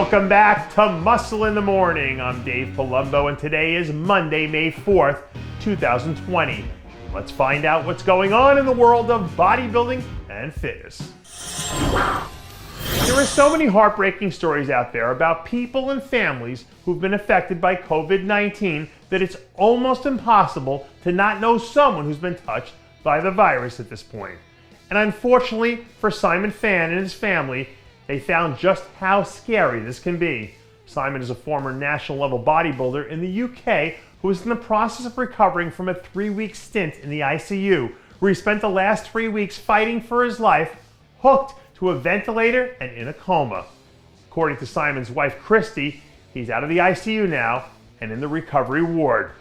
Welcome back to Muscle in the Morning. I'm Dave Palumbo, and today is Monday, May 4th, 2020. Let's find out what's going on in the world of bodybuilding and fitness. There are so many heartbreaking stories out there about people and families who've been affected by COVID-19 that it's almost impossible to not know someone who's been touched by the virus at this point. And unfortunately for Simon Fan and his family, they found just how scary this can be. Simon is a former national level bodybuilder in the UK who is in the process of recovering from a 3-week stint in the ICU, where he spent the last 3 weeks fighting for his life, hooked to a ventilator and in a coma. According to Simon's wife, Christy, he's out of the ICU now and in the recovery ward.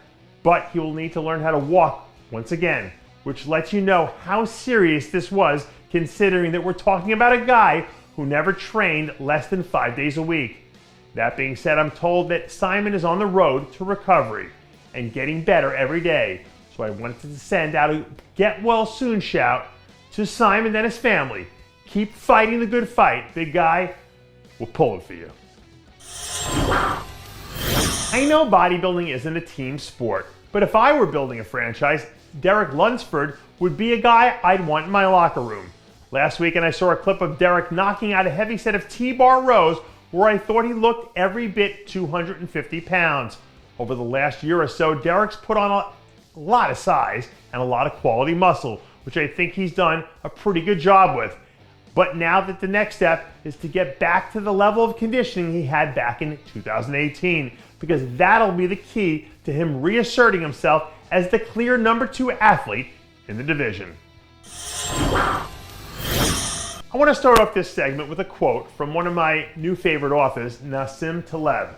But he will need to learn how to walk once again, which lets you know how serious this was, considering that we're talking about a guy who never trained less than 5 days a week. That being said, I'm told that Simon is on the road to recovery and getting better every day. So I wanted to send out a get well soon shout to Simon and his family. Keep fighting the good fight, big guy. We'll pull it for you. I know bodybuilding isn't a team sport, but if I were building a franchise, Derek Lunsford would be a guy I'd want in my locker room. Last weekend I saw a clip of Derek knocking out a heavy set of T-bar rows where I thought he looked every bit 250 pounds. Over the last year or so, Derek's put on a lot of size and a lot of quality muscle, which I think he's done a pretty good job with. But now that the next step is to get back to the level of conditioning he had back in 2018, because that'll be the key to him reasserting himself as the clear number 2 athlete in the division. I want to start off this segment with a quote from one of my new favorite authors, Nassim Taleb.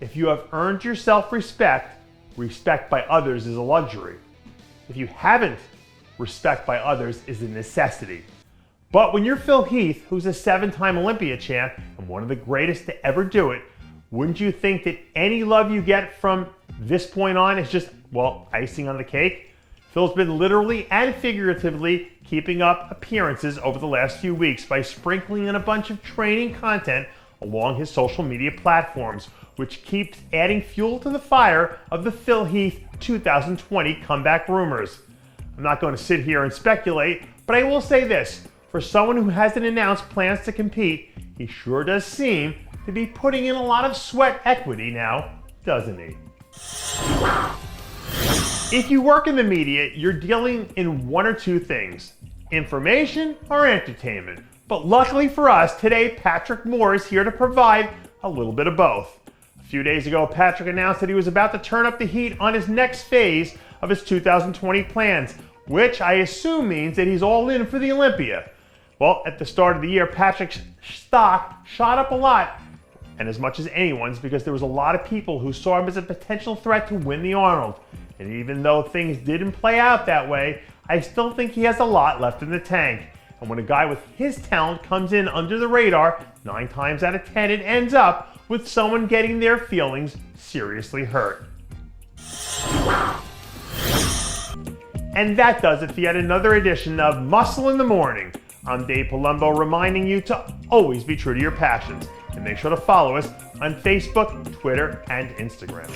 If you have earned your self-respect, respect by others is a luxury. If you haven't, respect by others is a necessity. But when you're Phil Heath, who's a 7-time Olympia champ and one of the greatest to ever do it, wouldn't you think that any love you get from this point on is just, well, icing on the cake? Phil's been literally and figuratively keeping up appearances over the last few weeks by sprinkling in a bunch of training content along his social media platforms, which keeps adding fuel to the fire of the Phil Heath 2020 comeback rumors. I'm not going to sit here and speculate, but I will say this. For someone who hasn't announced plans to compete, he sure does seem to be putting in a lot of sweat equity now, doesn't he? If you work in the media, you're dealing in one or two things, information or entertainment. But luckily for us, today Patrick Moore is here to provide a little bit of both. A few days ago, Patrick announced that he was about to turn up the heat on his next phase of his 2020 plans, which I assume means that he's all in for the Olympia. Well, at the start of the year, Patrick's stock shot up a lot, and as much as anyone's, because there was a lot of people who saw him as a potential threat to win the Arnold. And even though things didn't play out that way, I still think he has a lot left in the tank. And when a guy with his talent comes in under the radar, 9 times out of 10 it ends up with someone getting their feelings seriously hurt. And that does it for yet another edition of Muscle in the Morning. I'm Dave Palumbo, reminding you to always be true to your passions. And make sure to follow us on Facebook, Twitter, and Instagram.